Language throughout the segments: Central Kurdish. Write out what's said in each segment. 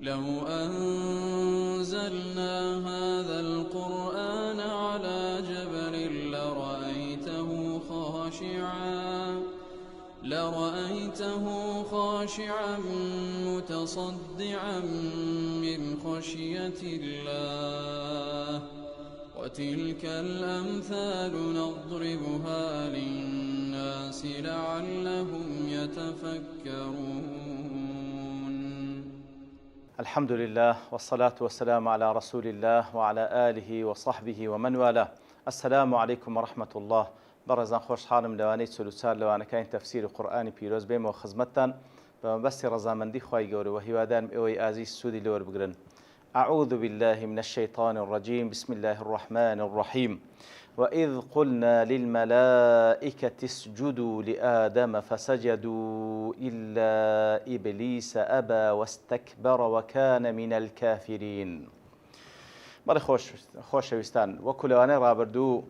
لو أنزلنا هذا القرآن على جبل لرأيته خاشعا متصدعا من خشية الله وتلك الأمثال نضربها للناس لعلهم يتفكرون. الحمد لله والصلاة والسلام على رسول الله وعلى آله وصحبه ومن والاه. السلام عليكم ورحمة الله. بەڕێزان خۆشحاڵم لەوانەی چلوچار لەوانەکانی تەفسیری قورئانی پیرۆز بێمەوە خزمەتتان بە مەبەستی ڕەزامەندی خوای گەورە و هیوادارم ئێوەی ئازیز سوودی لێ وەربگرن. أعوذ بالله من الشيطان الرجيم. بسم الله الرحمن الرحيم. وإذ قلنا للملائكة اسجدوا لآدم فسجدوا إلا إبليس أبى واستكبر وكان من الكافرين. بەڵێ خۆشەویستان، وەکو لەوانەی ڕابردوو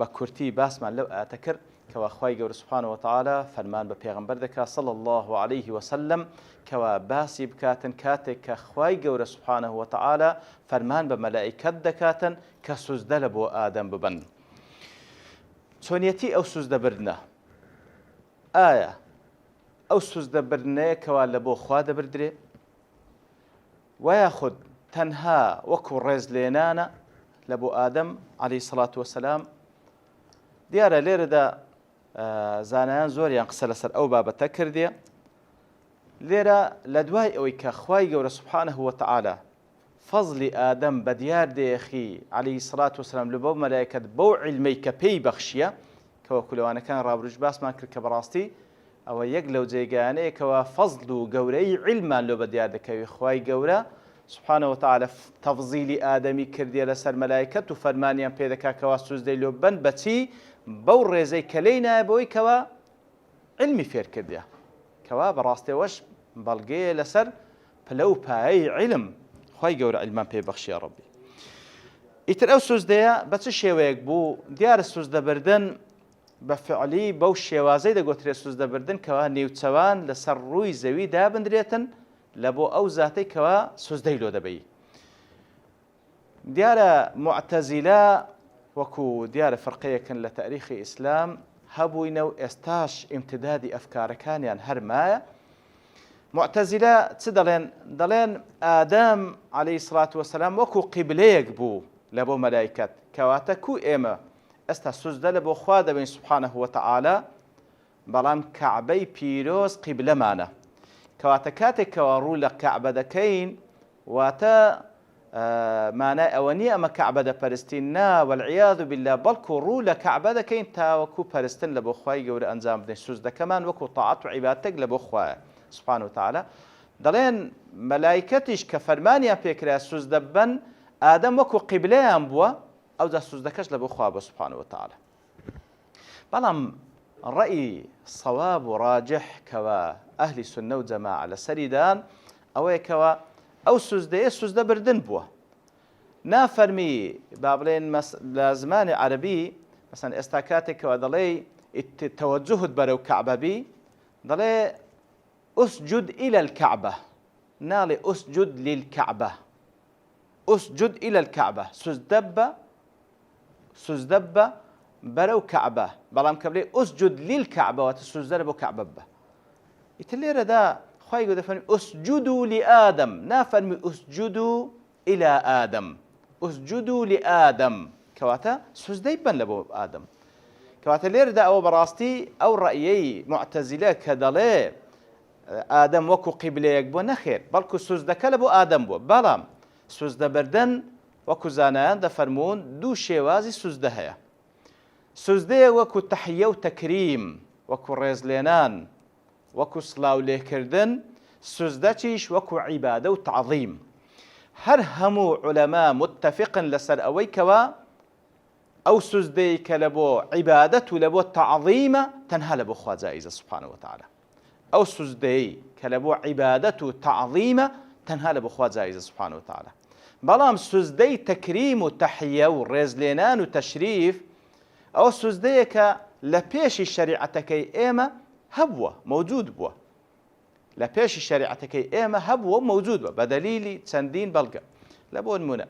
بە کورتی باسمان لەو ئاتە کرد کەوا خوای گەورە سوبحانەهو وتعالە فەرمان بە پێغەمبەر دەکات صلی الله عليه وسلم کەوا باسی بکاتن کاتێک کە خوای گەورە سوبحانەهو وتعالە فەرمان بە مەلائیکەت دەکاتن کە سوزدە لە بۆ ئادەم ببن. چۆنیەتی ئەو سوزدەبردنە؟ ئایا ئەو سوزدەبردنەیە کەوا لە بۆ خوا دەبردرێ؟ وایاخود تەنها وەکو ڕێزلێنانە لە بۆ ئادەم عەلەیهی سەڵات وەسەلام؟ دیارە لێرەدا زانایان زۆریان قسە لەسەر ئەو بابەتە کردێ. لێرە لە دوای ئەوەی کە خوای گەورە سوبحانەهو وتعالە فەزلی ئادەم بە دیار دێخی عەلەیهی سەڵات وەسەلام لە بۆ مەلایکەت بەو عیلمەی کە پێی بەخشیە کە وەکو لەوانەکان ڕابردووش باسمان کرد کە بەڕاستی ئەوە یەک لەو جێگایانەیە کەوا فەزل و گەورەی عیلمان لۆ بە دیار دەکەوی. خوای گەورە سبحانه وتعالى تفضيل آدمي كردي لسر ملائكة وفرمانيان بيدكا كوا سوزدي لو بن بتي بو ريزي كلينا بوي كوا علمي فير كرديا كوا براستي وش بلغي لسر فلو باي علم خواهي قول علمان بي بخشي يا ربي. يتر او سوزديا بس الشيويك بو ديار السوزده بردن بفعلي بو الشيوازي دا قوتري السوزده بردن كوا نيوتسوان لسر روي زوي دابن دريتن لبو أو ذاتي كوا سوزدەی لۆ دەبەی. دیارە معتەزیلا وەکو دیارە فەرقەیەکن لە تاریخی ئیسلام هەبووینە و ئێستاش ئیمتدادی ئەفکارەکانیان هەرمایە. معتەزیلا چ دەڵێن؟ دەڵێن ئادەم عەلەیهی سەڵات وەسەلام وەکو قیبلەیەک بوو لە بۆ مەلایکەت، کەواتە کو ئێمە ئێستا سوزدە لە بۆ خوا دەبین سوبحانەهو وتعالە، بەڵام کەعبەی پیرۆز قیبلەمانە. کەواتە کاتێکەوە ڕوو لە کەعبە دەکەین واتە مانای ئەوە نییە ئەمە کەعبە دەپەرستین، نا وەالعیاذ بالله، بەڵکو ڕوو لە کەعبە دەکەین تاوەکو پەرستن لە بۆ خوای گەورە ئەنجام بدەین. سوزدەکەمان وەکو تاعەت و عیبادەتێک لە بۆ خوایە سوبحانەهو وتعالە. دەڵێن مەلایکەتیش کە فەرمانیان پێکرا سوزدە ببەن، ئادەم وەکو قیبلەیان بووە، ئەوجا سوزدەکەش لە بۆ خوا بە سوبحانەهو وتعالە. بەڵام ڕەئی سەواب و ڕاجح کەوا ئەهلی سونە و جەماعە لەسەریدان ئەوەیە کەوا ئەو سوزدەیە سوزدە بردن بووە. نافەرمی با بڵێن لە زمانی عەرەبی مەسەڵەن ئێستا کاتێکەوە دەڵێ تەوەجوهت بەرەو کەعبە بی، دەڵێ ئوسجود إلى الكعبة، ناڵێ ئوسجود للكعبة، ئوسجود إلى الكعبة، سوزدە بە بەرەو کەعبە، بەڵام کە بڵێ ئوسجود للكعبة واتە سوزدە لە بۆ کەعبە بە. ئیتر لێرەدا خوای گەورە دەفەرمی ئوسجودوا لآدم، نافەرمی ئوسجودوا إلى آدم، ئوسجودوا لآدم، کەواتە سوزدەی بن لە بۆ ئادەم. کەواتە لێرەدا ئەوە بەڕاستی ئەو ڕەئیەی معتەزیلە کە دەڵێ ئادەم وەکو قیبلەیەک بووە، نەخێر، بەڵکو سوزدەکە لە بۆ ئادەم بووە. بەڵام سوزدە بردن وەکو زانایان دەفەرمون دوو شێوازی سوزدە هەیە. سوزدەیە وەکو تەحیە و تەکریم، وەکو ڕێزلێنان، وەکو سڵاو لێکردن. سوزدە چیش؟ وەکو عیبادە و تعظیم. هەر هەموو عولەما متفقن لەسەر ئەوەی کەوا ئەو سوزدەی کە لە بۆ عیبادەت و لە بۆ تعظیمە تەنها لە بۆ خوا جائزە سوبحانەهو وتعالە. ئەو سوزدەی کە لە بۆ عیبادەت و تعظیمە تەنها لە بۆ خوا جائزە سوبحانەهو وتعالە. بەڵام سوزدەی تەکریم و تەحیە و ڕێزلێنان و تەشریف، ئەو سوزدەیە کە لە پێشی شەریعەتەکەی ئێمە هەبووە، مەوجود بووە. لە پێشی شریعەتەکەی ئێمە هەبووە موجود بە بەدەلیلی چەندین بەڵگە لە بۆ نمونە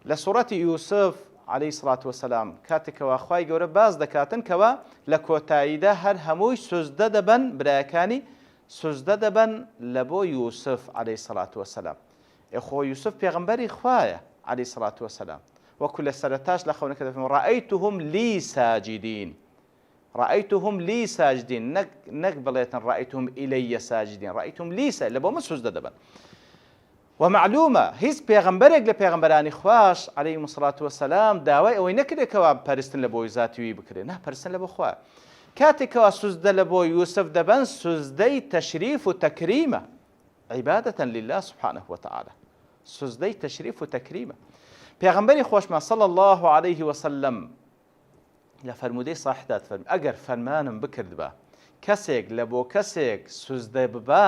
لە سوڕەتی یوسف عليه الصلاة والسلام کاتێکەوە خوای گەورە باز دەکاتن کەوە لە کۆتاییدا هەر هەمووی سوزدە دەبن برایەکانی سوزدە دەبن لە بۆ یوسف عليه الصلاة والسلام خۆ یوسف پێغەمبەری خوایە عليه الصلاة والسلام وەکو لە سەرەتاش لە خەونەکە دەفەرمێ ڕەئەیتهم لی ساجدین رأيتهم لي ساجدين نك بليتن رأيتهم إلي ساجدين رأيتهم لي ساجدين لبو من سجدة دبن ومعلومة هيز پیغمبرك لپیغمبرانی خواش عليهم الصلاة والسلام داوای اوی نکره کوا پرستن لبوی ذاتیوی بکره نه پرستن لبو خواه کاتی کوا سجده لبو یوسف دبن سجده تشریف و تکریمه عبادة لله سبحانه وتعالى سجده تشریف و تکریمه پیغمبری خوش ما صلى الله عليه وسلم لە فەرمودەی ساحدات فەرمی ئەگەر فەرمانم بکرد بە کەسێک لە بۆ کەسێک سوزدە ببا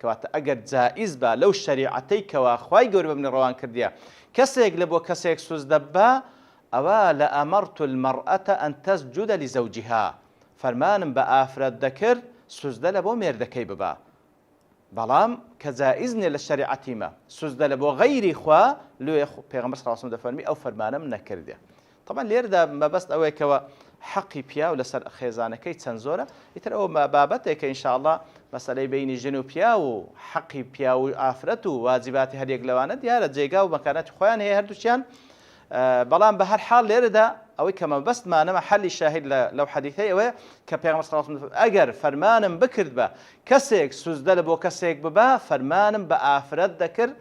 کەواتە ئەگەر جائز بە لەو شەریعەتەی کەوا خوای گەورە بە منی ڕەوان کردیە کەسێک لە بۆ کەسێک سوزدە ببا ئەوە لە ئەمەرت المەرئەتە ئەن تەسجودە لزەوجها فەرمانم بە ئافرەت دەکرد سوزدە لە بۆ مێردەکەی ببا بەڵام کە جائز نیە لە شەریعەتیمە سوزدە لە بۆ غەیری خوا لێ پێغەمبەر صلی الله علیه و سلم دەفەرمی ئەو فەرمانەم نەکردێ طبعا لێرەدا مەبەست ئەوەیە کەوە حەقی پیا و لەسەر خێزانەکەی چەند زۆرە ئیتر ئەوە بابەتێکە ئینشاءالله مەسەلەی بینی ژن و پیا و حەقی پیا و ئافرەت و واجباتی هەریەک لەوانە دیارە جێگا و مەکانەتی خۆیان هەیە هەردووچیان بەڵام بە هەر حاڵ لێرەدا ئەوەی کە مەبەستمانەمە حەلی شاهید لەو حەدیثەی ئەوەیە کە پێغەمبەر صلی الله علیه و سلم ئەگەر فەرمانم بکرد بە کەسێک سوزدە لە بۆ کەسێک ببا فەرمانم بە ئافرەت دەکرد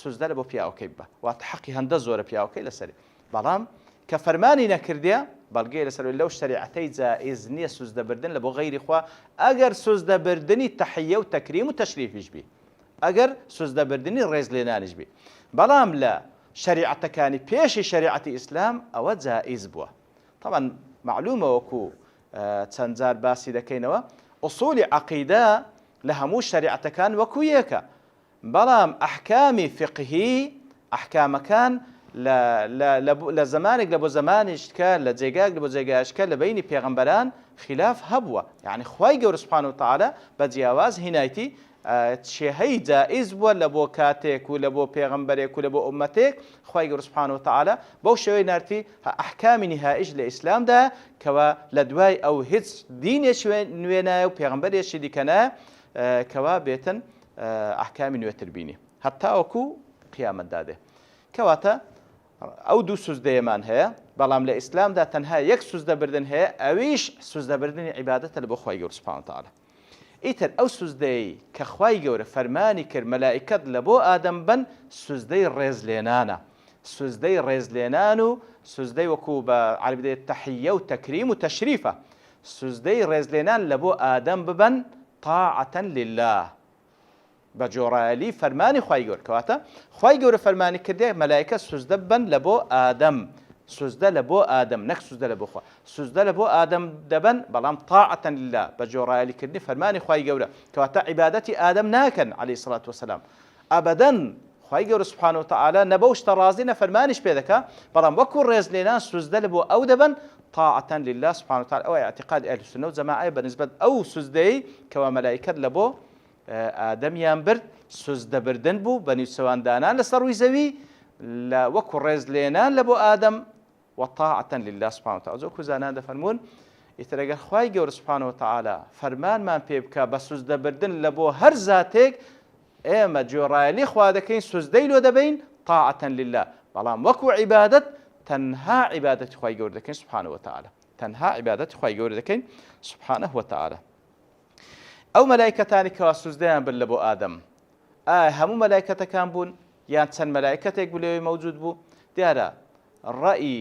سوزدە لە بۆ پیاوەکەی ببە واتە حەقی هەندە زۆرە پیاوەکەی لەسەری بەڵام کە فەرمانی نەکردیە بەڵگەی لەسەر لەو شەریعەتەی جائز نییە سوزدەبردن لە بۆ غەیری خوا ئەگەر سوزدەبردنی تەحیە و تەکریم و تەشریفیش بی ئەگەر سوزدەبردنی ڕێزلێنانیش بی بەڵام لە شەریعەتەکانی پێشی شەریعەتی ئیسلام ئەوە جائز بووە طبعا معلومە وەکو چەند جار باسی دەکەینەوە ئوسولی عەقیدە لە هەموو شەریعەتەکان وەکو یەکە بەڵام ئەحکامی فقهی ئەحکامەکان لە زمانێک لە بۆ زمانیشکە لە جێگاک لە بۆ جێگایشکە لە بینی پێغەمبەران خلاف هەبووە یعنی خوای گەورە سوبحانه وتعالى بە جیاواز هینایەتی شێهەی جائز بووە لە بۆ کاتێک و لە بۆ پێغەمبەرێک و لە بۆ ئومەتێک خوای گەورە سوبحانه وتعالى بەو شێوەی نارتی ئەحکامی نهائیش لە ئیسلامدا کەوا لە دوای ئەو هیچ دینێکی نوێ نایە و پێغەمبەرێکی دیکە نایە کەوا بێتن ئەحکامی نوێتر بینی هەتا وەکو قیامەتدا دێ کەواتە ئەو دوو سوزدەیەمان هەیە بەڵام لە ئیسلامدا تەنها یەک سوزدەبردن هەیە ئەویش سوزدەبردنی عیبادەتە لە بۆ خوای گەورە سوبحانه وتعالى ئیتر ئەو سوزدەی کە خوای گەورە فەرمانی کرد مەلائیکەت لە بۆ ئادەم بن سوزدەی ڕێزلێنانە سوزدەی ڕێزلێنان و سوزدەی وەکو بە عەربی دەڵێت تەحیە و تەکریم و تەشریفە سوزدەی ڕێزلێنان لە بۆ ئادەم ببن طاعەة لله بە جۆڕایەلی فەرمانی خوای گەورە کەواتە خوای گەورە فەرمانی کردێ مەلایکە سوزدە بن لە بۆ ئادەم سوزدە لە بۆ ئادەم نەک سوزدە لە بۆ خوا سوزدە لە بۆ ئادەم دەبن بەڵام طاعەة لله بە جۆڕایەلیکردنی فەرمانی خوای گەورە کەواتە عیبادەتی ئادەم ناکەن عليه الصلاة والسلام ئەبەدەن خوای گەورە سبحانه وتعالى نەبە و شتە ڕازی نە فەرمانیش پێ دەکا بەڵام وەکو ڕێزلێنان سوزدە لە بۆ ئەو دەبن طاعة لله سبحانه وتعالى أو اعتقاد أهل السنة والجماعة بنسبة أو سوزدەی کەوا مەلایکەت لە بۆ ئادەمیان برد سوزدە بردن بوو بە نیوسەواندانان لەسەر ڕووی زەوی لە وەکو ڕێزلێنان لە بۆ ئادەم وطاعة لله سبحانه وتعالى زۆر کوزانان دەفەرمون ئیتر ئەگەر خوای گەورە سبحانه وتعالى فەرمانمان پێ بکە بە سوزدە بردن لە بۆ هەر زاتێک ئێمە جۆڕایەلی خوا دەکەین سوزدەی لۆ دەبین طاعة لله بەڵام وەکو عیبادەت تەنها عیبادەتی خوای گەورە دەکەین سبحانه وتعالى تەنها عیبادەتی خوای گەورە دەکەین سبحانه وتعالى ئەو مەلایکەتانی کەوا سوزدەیان برد لە بۆ ئادەم هەموو مەلایکەتەکان بوون یان چەند مەلایکەتێک بوو لەوێ مەوجود بوو دیارە ڕەئی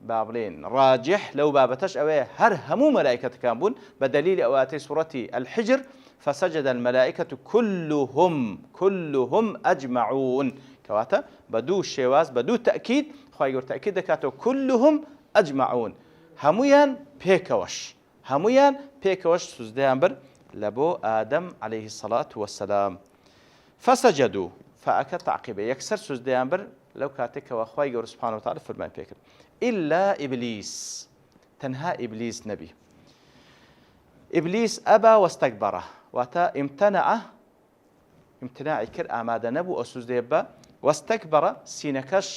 با بڵێن ڕاجح لەو بابەتەش ئەوەیە هەر هەموو مەلایکەتەکان بوون بە دەلیلی ئەواتەی سوڕەتی الحجر فسجد الملائكة كلهم أجمعون كواتا بدو شواز بدو تأكيد خواهي قول تأكيد دكاتو كلهم أجمعون هميان بيكوش سوزديان بر لبو آدم عليه الصلاة والسلام فسجدوا فأكد تعقيبه يكسر سوزديان بر لو كاتك وخواهي قول سبحانه وتعالى فرمان بيكر إلا إبليس تنها إبليس نبي إبليس أبى واستكبره واتا امتنع امتناعی کرد ئامادە نەبوو ئەو سوزدەیە بە وەستەکبەرە سینەکەش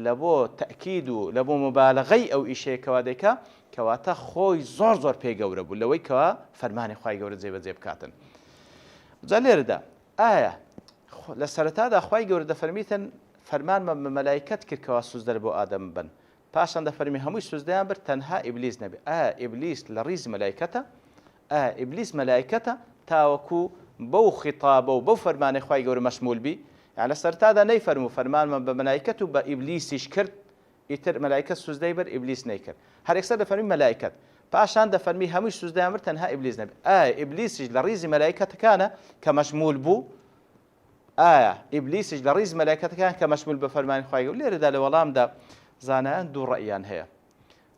لە بۆ تەئکید و لە بۆ مبالغەی ئەو ئیشەیەکەوە دەیکا کەواتە خۆی زۆر زۆر پێی گەورە بوو لەوەی کەوا فەرمانی خوای گەورە جێبەجێ بکاتن. جا لێرەدا ئایا لە سەرەتادا خوای گەورە دەفەرمیتن فەرمانمە بە مەلایکەت کرد کەوا سوزدە بۆ ئادەم بن، پاشان دەفەرمی هەمووی سوزدەیان برد تەنها ئیبلیس نەبێ. ئایا ئیبلیس لە ڕیزی مەلایکەتە؟ ئایا ئیبلیس مەلایکەتە تاوەکو بەو خیتابە و بەو فەرمانی خوای گەورە مەشمول بی؟ یان لە سەرەتادا نەیفەرموو فەرمانمە بە مەلایکەت و بە ئیبلیسیش کرد، ئیتر مەلایکەت سوزدەی بەر ئیبلیس نەیکرد. هەر یەکسەر دەفەرمی مەلایکەت، پاشان دەفەرمی هەمووی سوزدەیان برد تەنها ئیبلیس نەبێ. ئایا ئیبلیسیش لە ڕیزی مەلایکەتەکانە کە مەشمول بوو؟ ئایا ئیبلیسیش لە ڕیز مەلایکەتەکان کە مەشمول بە فەرمانی خوای گەورە؟ لێرەدا لە وەڵامدا زانایان دوو ڕەئیان هەیە.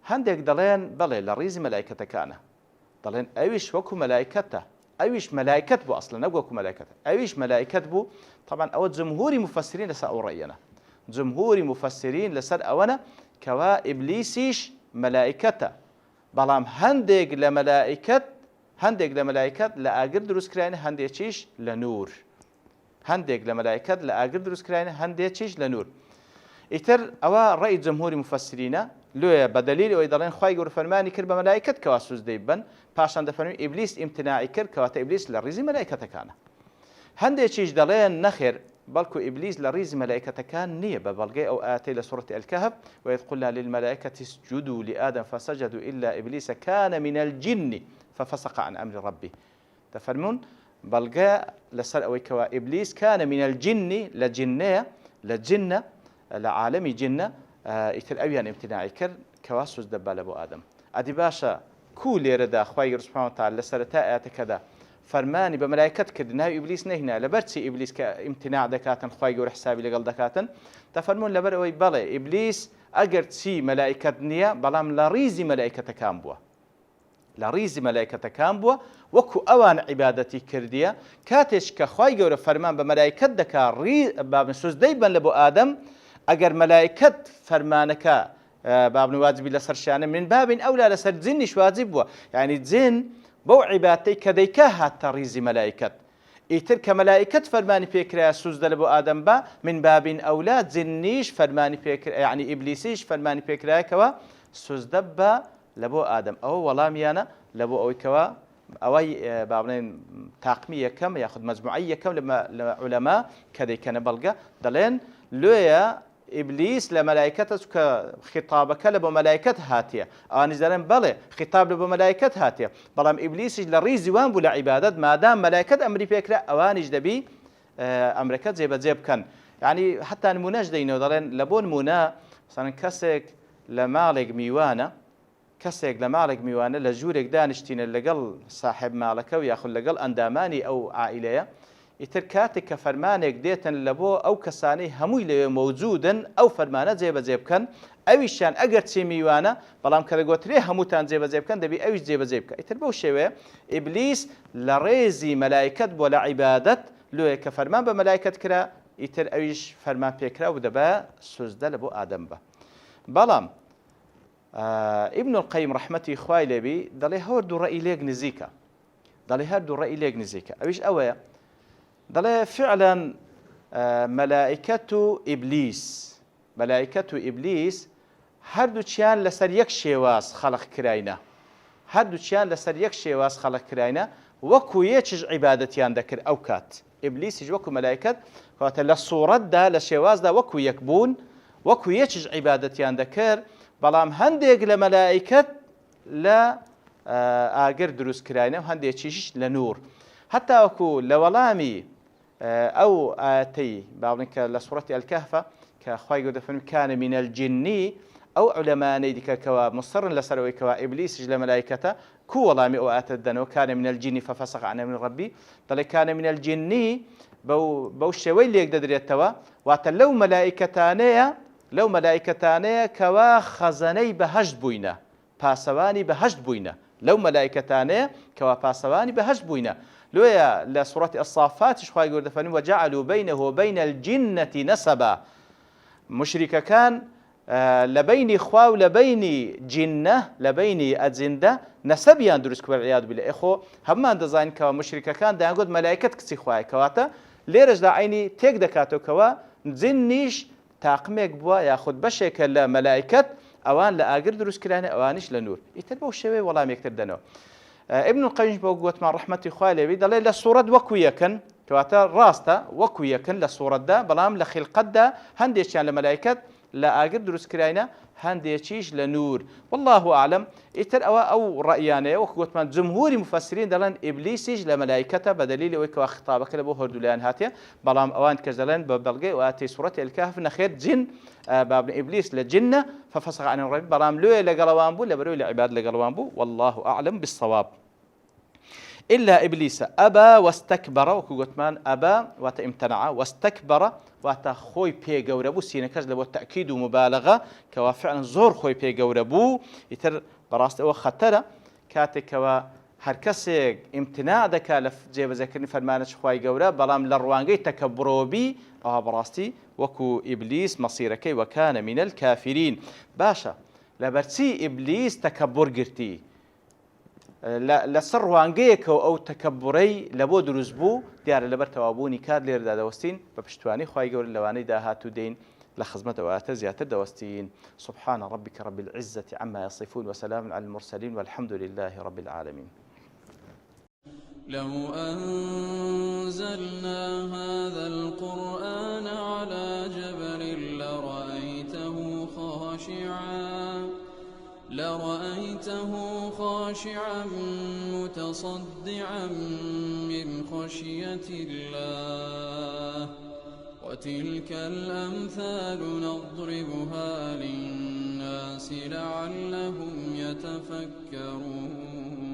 هەندێک دەڵێن بەڵێ لە ڕیزی مەلایکەتەکانە، دەڵێن ئەویش وەکو مەلایکەتە، ئەویش مەلایکەت بوو ئەسڵەن نەک وەکو مەلایکەتە، ئەویش مەلایکەت بوو. طبعاً ئەوە جمهوری مفەسرین لەسەر ئەو ڕەئیەنە، جمهوری مفەسرین لەسەر ئەوەنە کەوا ئیبلیسیش مەلایکەتە، بەڵام هەندێک لە مەلایکەت لە ئاگر دروستکراینە، هەندێکیش لە نور. هەندێک لە مەلایکەت لە ئاگر دروستکراینە، هەندێکیش لە نور. ئیتر ئەوە ڕێی جمهوری مفەسرینە لێیە بە دەلیلی ئەوەی دەڵێن خوای گەورە فەرمانی کرد بە مەلایکەت کەوا سوزدەی بن، پاشان دەفەرمی ئیبلیس ئیمتناعی کرد کەواتە ئیبلیس لە ڕیزی مەلایکەتەکانە. هەندێکیش دەڵێن نەخێر بەڵکو ئیبلیس لە ڕیزی مەلایکەتەکان نییە، بە بەڵگەی ئەو ئاەتەی لە سوورەتی ئەلکەهف وإذ قلنا للملائكة اسجدوا لآدم فسجدوا إلا إبليس كان من الجن ففسق عن أمر ربه. دەفەرمون بەڵگە لەسەر ئەوەی کەوا ئیبلیس كان من الجن لە جنەیە، لە جنە لە عالەمی جنە، ئیتر ئەویان ئیمتناعی کرد کەوا سوزدە بە لە بۆ ئادەم. ئەدی باشە کو لێرەدا خوای گەورە سوبحانەهو وتەعالا لە سەرەتا ئاەتەکەدا فەرمانی بە مەلایکەت کرد ناوی ئیبلیس نەهێنا، لەبەرچی ئیبلیس کە ئیمتناع دەکاتن خوای گەورە حسابی لەگەڵ دەکاتن؟ دەفەرمون لەبەر ئەوەی بەڵێ ئیبلیس ئەگەر چی مەلایکەت نییە بەڵام لە ڕیزی مەلایکەتەکان بووە، لە ڕیزی مەلایکەتەکان بووە، وەکو ئەوان عیبادەتی کردیە. کاتێک کە خوای گەورە فەرمان بە مەلایکەت دەکات بابن سوزدەی بن لە بۆ ئادەم، ئەگەر مەلایکەت فەرمانەکە بابن واجبی لەسەر شانە من بابین ئەولا لەسەر جنیش واجب بووە، یعنی جن بەو عیبادەتەی کە دەیکا هاتە ڕیزی مەلایکەت. ئیتر کە مەلایکەت فەرمانی پێکرا سوزدە لە بۆ ئادەم بە من بابین ئەولا جنیش فەرمانی پێکرا، یعنی ئیبلیسیش فەرمانی پێکرایەوە سوزدە بە لە بۆ ئادەم. ئەوە وەڵامیانە لە بۆ ئەوەی کەوا ئەوەی بابنێن تاقمی یەکەم یاخود مەجموعەی یەکەم لە عولەما کە دەیکەنە بەڵگە دەڵێن لێیە ئیبلیس لە مەلایکەتە کە خیتابەکە لە بۆ مەلایکەت هاتیە، ئەوانیش دەڵێن بەڵێ خیتاب لە بۆ مەلایکەت هاتیە، بەڵام ئیبلیسیش لە ڕیزی وان بوو لە عیبادەت، مادام مەلایکەت ئەمری پێکرا ئەوانیش دەبی ئەمرەکە جێبەجێ بکەن. یعنی حتا نمونەش دەینەوە دەڵێن لە بۆ نمونە مثلا کەسێک لە ماڵێک میوانە، کەسێک لە ماڵێک میوانە لە ژوورێک دانیشتینە لەگەڵ ساحب ماڵەکە و یاخود لەگەڵ ئەندامانی ئەو عائیلەیە، ئیتر کاتێک کە فەرمانێک دێتن لە بۆ ئەو کەسانەی هەمووی لەوێ مەوجودن ئەو فەرمانە جێبەجێ بکەن، ئەویشیان ئەگەر چی میوانە بەڵام کە دەگوترێ هەمووتان جێبەجێ بکەن دەبی ئەویش جێبەجێ بکە. ئیتر بەو شێوەیە ئیبلیس لە ڕێزی مەلایکەت بۆ لە عیبادەت لێیە کە فەرمان بە مەلایکەت کرا، ئیتر ئەویش فەرمان پێکرا و دەبا سوزدە لە بۆ ئادەم بە. بەڵام ابن القیم ڕەحمەتی خوای لێبی دەڵێ هەردوو ڕەئی لێک نزیکە، دەڵێ هەردوو ڕەئی لێک نزیکە. ئەویش ئەوەیە دەڵێ فعلا مەلایکەت و ئیبلیس هەردووچیان لەسەر یەک شێواز خەڵق کراینە، هەردووچیان لەسەر یەک شێواز خەڵق کراینە، وەکو یەکیش عیبادەتیان دەکرد ئەو کات. ئیبلیسیش وەکو مەلایکەت کەواتە لە سوورەتدا لە شێوازدا وەکو یەک بوون، وەکو یەکیش عیبادەتیان دەکرد، بەڵام هەندێک لە مەلایکەت لە ئاگر دروستکراینە و هەندێکیش لە نور. هەتا وەکو لە وەڵامی ئەو ئاەتەی باڵێن کە لە سوورەتی ئەلکەهفە کە خوای گەورە دەفەرمێ کان من الجن، ئەو عولەمانەی دیکەکەوە مصرن لەسەرەوەی کەوا ئیبلیسیش لە مەلایکەتە کو وەڵامی ئەو ئاەتە دەنەوە کان من الجن ففسق عن امر ربي، دەڵێ کان من الجن بەو شێوەی لێک دەدرێتەوە، واتە لەو مەلایکەتانەیە کەوا خەزەنەی بەهەشت بووینە، پاسەوانی بەهەشت بووینە، لەو مەلایکەتانەیە کەوا پاسەوانی بەهەشت بووینە. لێیە لە سوورەتی ئەسافاتیش خوای گەورە دەفەرمێ وجعلوا بينه وبين الجنة نسبا، مشریکەکان لە بینی خوا و لە بینی جینە لە بینی ئەجندە نەسەبیان دروست کرد والعیاذ بالله. ئێخۆ هەمومان دەزانین کەوا مشریکەکان دەیانگوت مەلایکەت کچی خوایە، کەواتە لێرەشدا عینی تێک دەکاتەوە جنیش تاقمێک بووە یاخود بەشێکە لە مەلایکەت ئەوان لە ئاگر دروستکرانە ئەوانیش لە نور ئیتر بەو شێوەیە وەڵامێکتر دەنەوە. ابن القیم بۆ گوتمان ڕەحمەتی خوای لێبی دەڵێ لە سوورەت وەکو یەکن کەواتە ڕاستە وەکو یەکن لە سوورەتدا بەڵام لە خیلقەتدا هەندێکیان لە مەلایکەت لە ئاگر دروستکراینە هەندێکیش لە نور. والله ئاعلم ئیتر ئەو ڕەئیانەیە وەکو گوتمان جمهوری مفەسرین دەڵێن ئیبلیسیش لە مەلایکەتە بە دەلیلی ئەوەی کەوا خطابەکە لە بۆ هەردوولایان هاتێ بەڵام ئەوان کە دەڵێن بە بەڵگەی ئاەتی سوورەتی الکهف نەخێر جن بابن ئیبلیس لە جنە ففسق عن الرب بەڵام لێ لەگەڵەوان بوو لەبەرەوەی لە عیباد لەگەڵەوان بوو والله أعلم بالصواب. إلا إبليس أبى واستكبر وكوتمان أبى وتامتنع واستكبر وتخوي بي جوربو سينكاز لبو تأكيد ومبالغة كوا فعلا زور خوي بي جوربو يتر براست أو خطرة كاتك كوا هركسك امتناع ذكا لف جيب ذكرني فرمانش خوي جورا بلام لروانجي تكبروا بي أو براستي وكو إبليس مصيركي وكان من الكافرين باشا لبرسي إبليس تكبر قرتي لەسەر ڕوانگەیەکەوە ئەو تەکەبوڕەی لە بۆ دروست بوو دیارە لەبەر تەوابوونی کار لێرەدا دەوەستین بە پشتوانی خوای گەورە لەوانەی داهاتوو دێین لە خزمەت ئەواتە زیاتر دەوەستین. سبحان ربك رب العزة عما يصفون وسلام على المرسلين والحمد لله رب العالمين. لو أنزلنا هذا القرآن على جبل لرأيته خاشعا متصدعا من خشية الله وتلك الأمثال نضربها للناس لعلهم يتفكرون.